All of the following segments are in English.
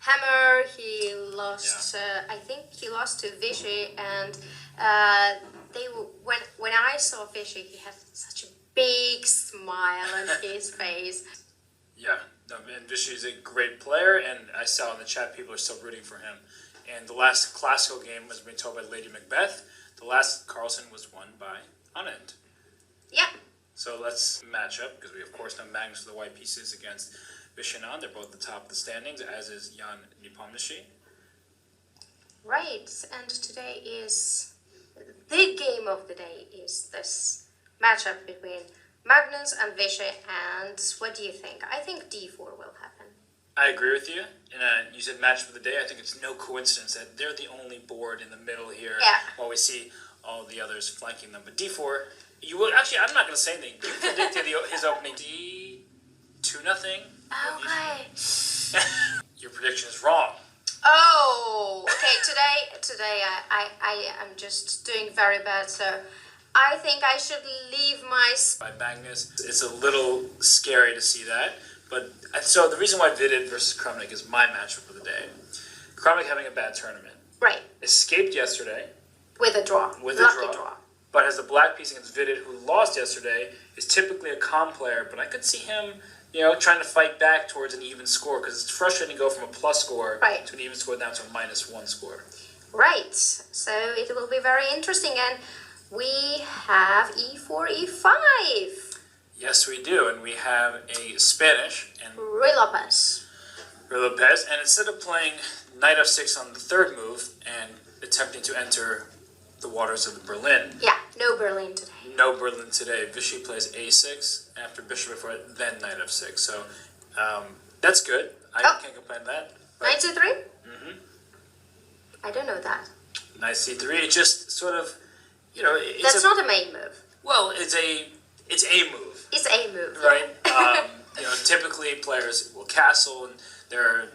hammer. He lost. I think he lost to Vichy, and when I saw Vichy, he had such a big smile on his face. Yeah, no, and Vichy is a great player, and I saw in the chat people are still rooting for him. And the last classical game was being told by Lady Macbeth. The last Carlsen was won by Anand. Yeah. So let's match up, because we of course know Magnus with the white pieces against Vichy and Anand. They're both at the top of the standings, as is Jan Nepomniachtchi. Right, and today is the game of the day is this matchup between Magnus and Vichy, and what do you think? I think d4 will happen. I agree with you. And you said match of the day. I think it's no coincidence that they're the only board in the middle here, while we see all the others flanking them. But d4, you will actually. I'm not going to say anything. You predicted his opening d2 nothing. Okay. Your prediction is wrong. Oh, okay. Today I am just doing very bad. So I think I should leave my. By Magnus, it's a little scary to see that. But so the reason why Vidit versus Kramnik is my matchup of the day. Kramnik having a bad tournament. Right. Escaped yesterday. With a draw. Lucky draw. But has the black piece against Vidit, who lost yesterday, is typically a calm player. But I could see him, trying to fight back towards an even score, because it's frustrating to go from a plus score to an even score down to a -1 score. Right. So it will be very interesting, and we have e4, e5. Yes, we do, and we have a Spanish and Ruy Lopez. And instead of playing knight f6 on the third move and attempting to enter the waters of the Berlin. Yeah, no Berlin today. No Berlin today. Vichy plays a6 after bishop before then knight f6. So that's good. I can't complain with that. Knight c3? Mm-hmm. I don't know that. Knight c3. It just sort of, That's not a main move. Well, it's a move. It's a move, right? Typically players will castle, and there are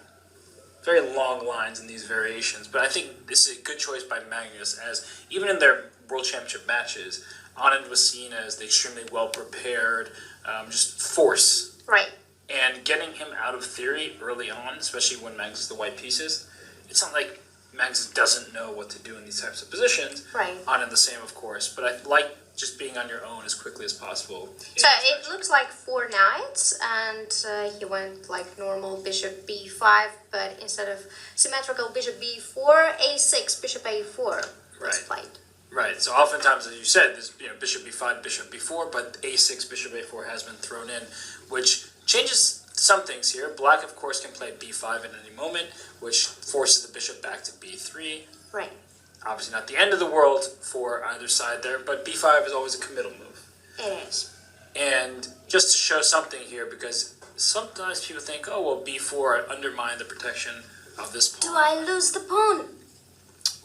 very long lines in these variations. But I think this is a good choice by Magnus, as even in their World Championship matches, Anand was seen as the extremely well prepared, just force. Right. And getting him out of theory early on, especially when Magnus is the white pieces, it's not like Magnus doesn't know what to do in these types of positions. Right. Anand the same, of course, but I like just being on your own as quickly as possible. So it looks like 4 knights, and he went like normal bishop b5, but instead of symmetrical bishop b4, a6, bishop a4 was played. Right. So oftentimes, as you said, there's bishop b5, bishop b4, but a6, bishop a4 has been thrown in, which changes some things here. Black, of course, can play b5 at any moment, which forces the bishop back to b3. Right. Obviously not the end of the world for either side there, but b5 is always a committal move. It is. And just to show something here, because sometimes people think, oh, well, b4 undermined the protection of this pawn. Do I lose the pawn?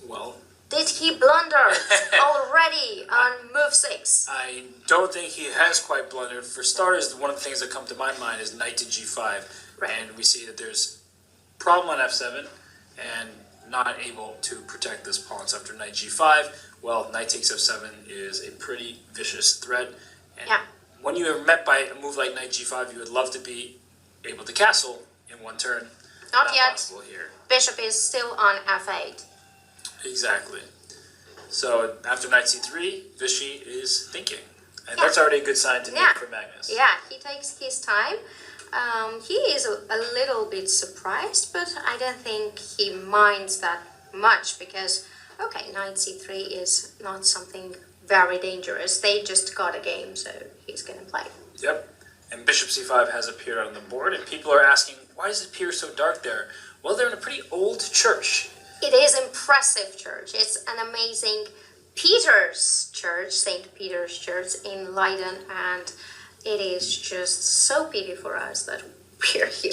Well... Did he blunder already on move 6? I don't think he has quite blundered. For starters, one of the things that come to my mind is knight to g5. Right. And we see that there's problem on f7, and not able to protect this pawn. So after knight g5, well, knight takes f7 is a pretty vicious threat. And when you are met by a move like knight g5, you would love to be able to castle in one turn. Not yet. Possible here. Bishop is still on f8. Exactly. So after knight c3, Vichy is thinking. And that's already a good sign to me for Magnus. Yeah, he takes his time. He is a little bit surprised, but I don't think he minds that much because, okay, knight c3 is not something very dangerous. They just got a game, so he's going to play. Yep. And bishop c5 has appeared on the board, and people are asking, why does it appear so dark there? Well, they're in a pretty old church. It is impressive church. It's an amazing Peter's Church, St. Peter's Church in Leiden, and it is just so pity for us that we're here.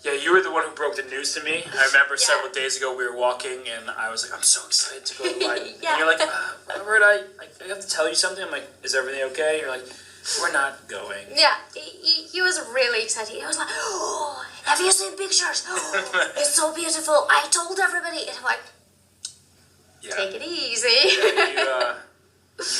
Yeah, you were the one who broke the news to me. I remember several days ago we were walking, and I was like, I'm so excited to go to Leiden. And you're like, Robert, I have to tell you something. I'm like, is everything okay? You're like, we're not going. Yeah, he was really excited. He was like, oh, have you seen pictures? Oh, it's so beautiful. I told everybody. And I'm like, take it easy.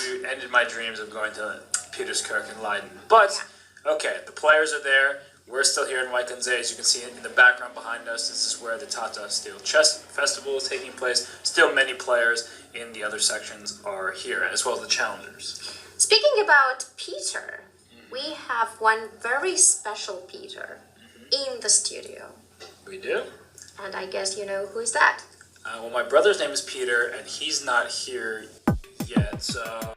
You ended my dreams of going to Peterskirk and Leiden. But, okay, the players are there. We're still here in Waikanze. As you can see in the background behind us, this is where the Tata Steel Chess Festival is taking place. Still many players in the other sections are here, as well as the challengers. Speaking about Peter, we have one very special Peter in the studio. We do? And I guess you know who is that? Well, my brother's name is Peter, and he's not here yet, so...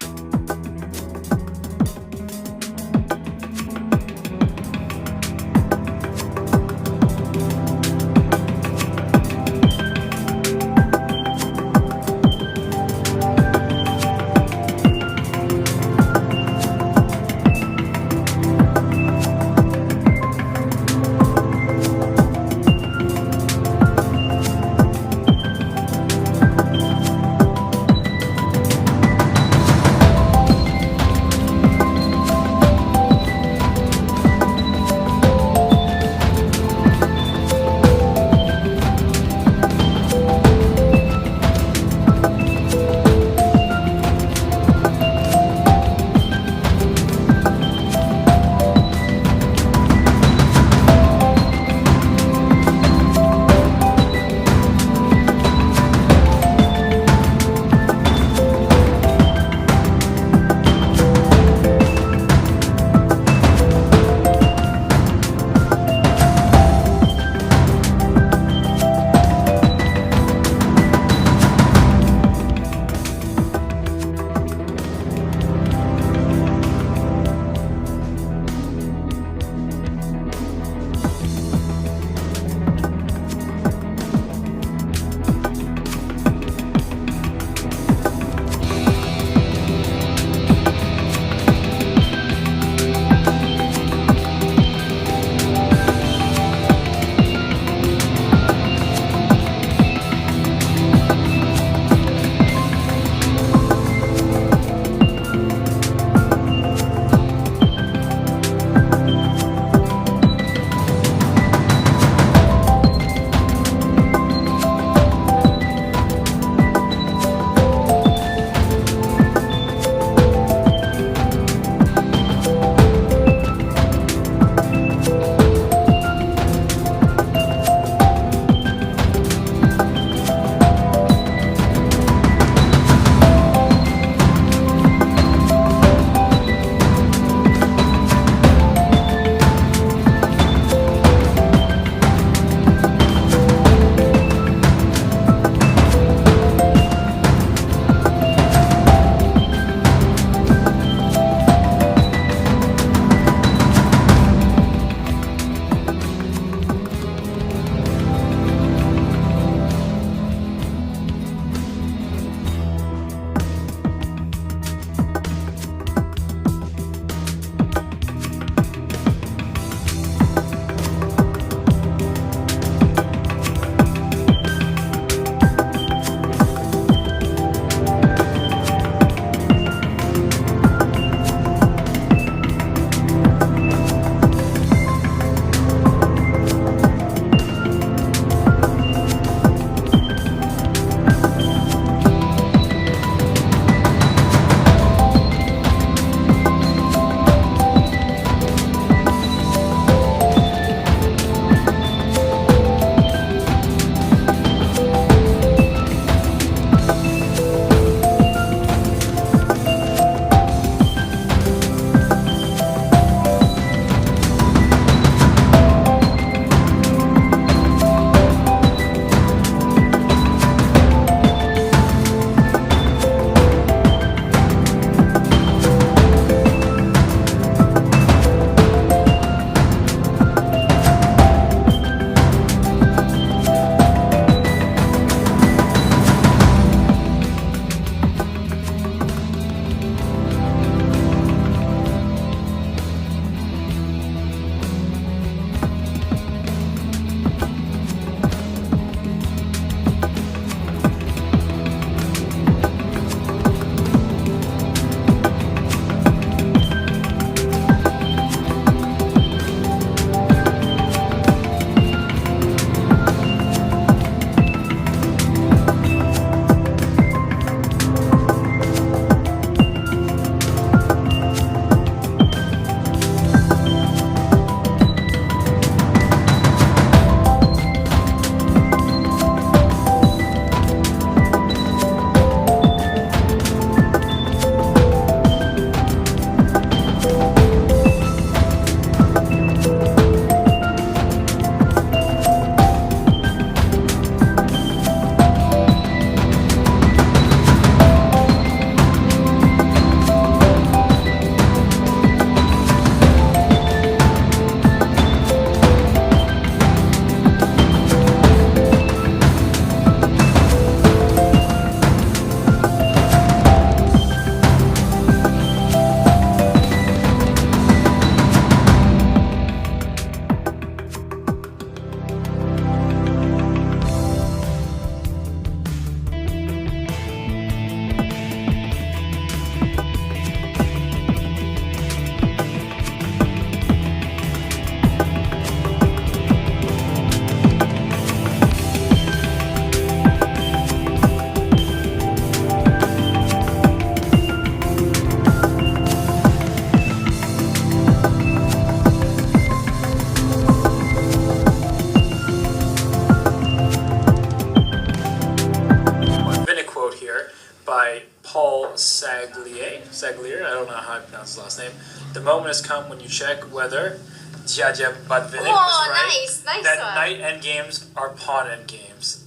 Saglier, I don't know how I pronounce his last name. The moment has come when you check whether Djadja Badvinik was right. Nice That one. knight endgames are pawn endgames.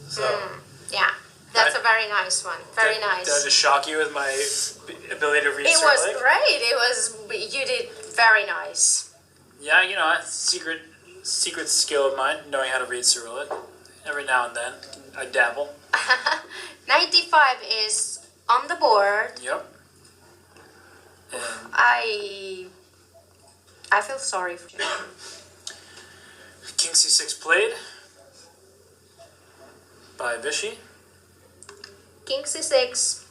So yeah, that's a very nice one. Very nice. Did I just shock you with my ability to read It Cyrillic? was great. You did very nice. Yeah, you know, secret skill of mine, knowing how to read Cyrillic. Every now and then, I dabble. Knight d5 is on the board. Yep. And I feel sorry for you. King c6 played by Vichy. King c6.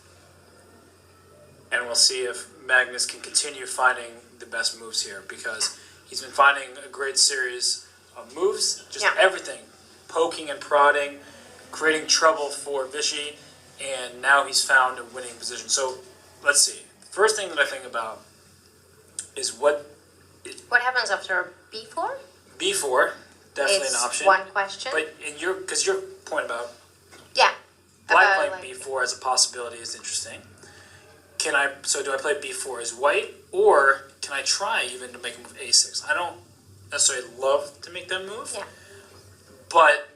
And we'll see if Magnus can continue finding the best moves here, because he's been finding a great series of moves, just everything. Poking and prodding, creating trouble for Vichy, and now he's found a winning position. So, let's see. First thing that I think about is what happens after b4? b4, definitely It's an option. one question. But because your point about Yeah. black playing b4 as a possibility is interesting. So do I play b4 as white, or can I try even to make a move a6? I don't necessarily love to make that move. Yeah. But,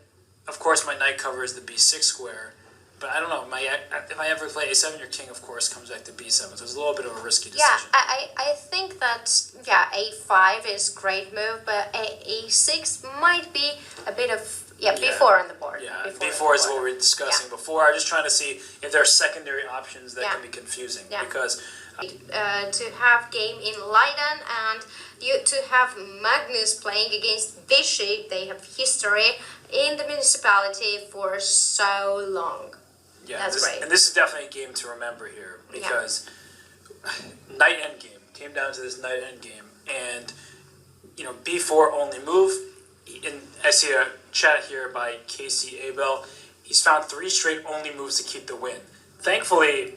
of course, my knight covers the b6 square. But I don't know, if I ever play a7, your king, of course, comes back to b7. So it's a little bit of a risky decision. Yeah, I think that, a5 is a great move, but a6 might be a bit of, b4 on the board. Yeah, b4 is what we were discussing before. I was just trying to see if there are secondary options that can be confusing. Yeah. Because to have game in Leiden and to have Magnus playing against Vichy, they have history in the municipality for so long. yeah, That's great. And this is definitely a game to remember here, because knight endgame came down to this knight endgame, and b4 only move. I see a chat here by Casey Abel. He's found 3 straight only moves to keep the win. Thankfully,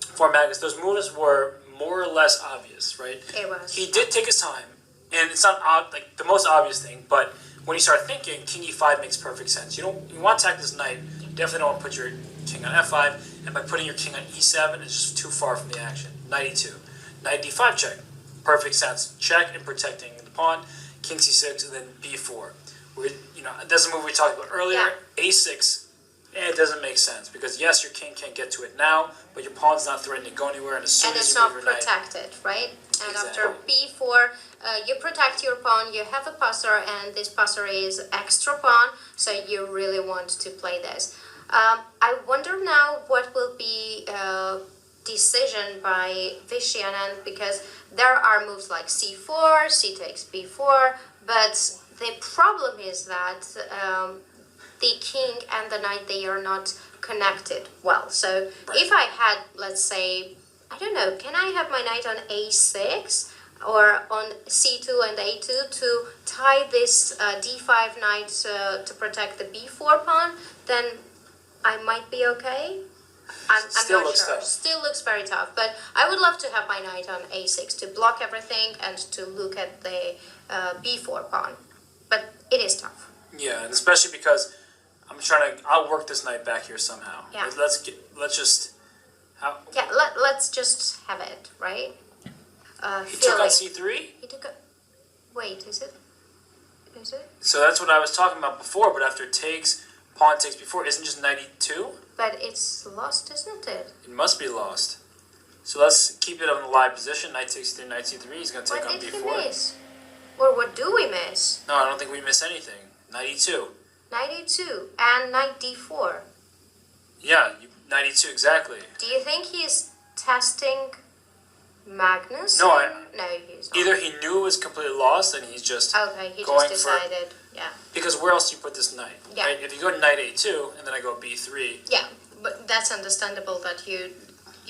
for Magnus, those moves were more or less obvious, right? It was. He did take his time, and it's not like the most obvious thing, but when you start thinking, king e5 makes perfect sense. You want to attack this knight. You definitely don't want to put your king on f5, and by putting your king on e7, it's just too far from the action. Knight e2, knight d5 check, perfect sense. Check and protecting the pawn. King c6, and then b4. That's a move we talked about earlier. A6, it doesn't make sense, because yes, your king can't get to it now, but your pawn's not threatening to go anywhere, and as soon as you move your knight, protected, right? And Exactly. after b4, you protect your pawn, you have a passer, and this passer is extra pawn, so you really want to play this. I wonder now what will be decision by Vichy Anand, because there are moves like c4, c takes b4, but the problem is that the king and the knight, they are not connected well. So if I had, let's say, I don't know, can I have my knight on a6 or on c2 and a2 to tie this d5 knight to protect the b4 pawn? Then I might be okay. I'm Still not looks sure. tough. Still looks very tough. But I would love to have my knight on a6 to block everything and to look at the b4 pawn. But it is tough. Yeah, and especially because I'll work this knight back here somehow. Yeah. Let's just. Let's just have it, right? He took on c3. He took a. Wait, is it? Is it? So that's what I was talking about before. But after takes, pawn takes b4, isn't just knight e2? But it's lost, isn't it? It must be lost. So let's keep it on the live position. Knight takes c3, knight c3. He's going to take What on did b4. we miss? Or what do we miss? No, I don't think we miss anything. Knight e2. Knight e2 and knight d4. Yeah, knight e2, exactly. Do you think he's testing Magnus? No, No, he's not. Either he knew it was completely lost and he's just Okay, he going just for- decided. Yeah. because where else do you put this knight? Yeah. Right? If you go knight a2 and then I go b3, Yeah, but that's understandable that you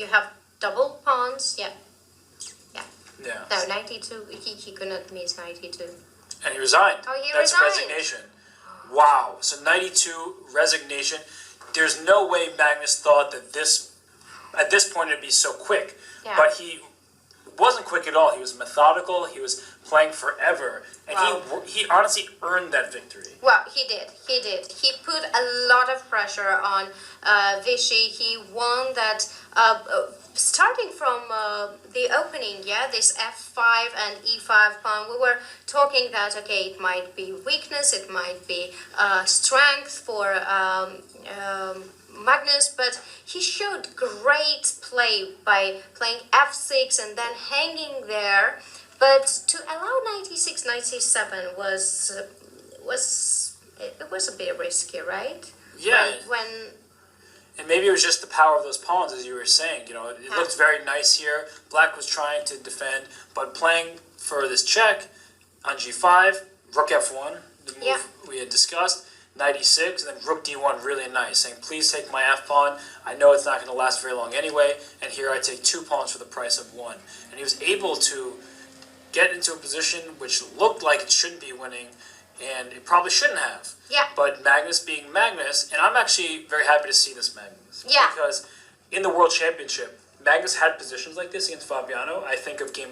have double pawns. Yeah. yeah. No, knight e2. He couldn't miss knight e2. And he resigned. Oh, he That's resigned. resignation. Wow. So knight e2, resignation. There's no way Magnus thought that at this point it'd be so quick. Yeah. But he wasn't quick at all. He was methodical. He was playing forever, and he honestly earned that victory. Well, he did. He put a lot of pressure on Vichy. He won that. Starting from the opening, this f5 and e5 pawn, we were talking that, okay, it might be weakness, it might be strength for Magnus, but he showed great play by playing f6 and then hanging there. But to allow knight e6, knight c7 was a bit risky, right? Yeah. When and maybe it was just the power of those pawns, as you were saying. You know, it looked very nice here. Black was trying to defend, but playing for this check on g5, rook f1, the move we had discussed, knight e6, and then rook d1, really nice, saying, please take my f-pawn. I know it's not going to last very long anyway, and here I take 2 pawns for the price of 1. And he was able to get into a position which looked like it shouldn't be winning, and it probably shouldn't have. Yeah. But Magnus being Magnus, and I'm actually very happy to see this Magnus. Yeah. Because in the World Championship, Magnus had positions like this against Fabiano. I think of game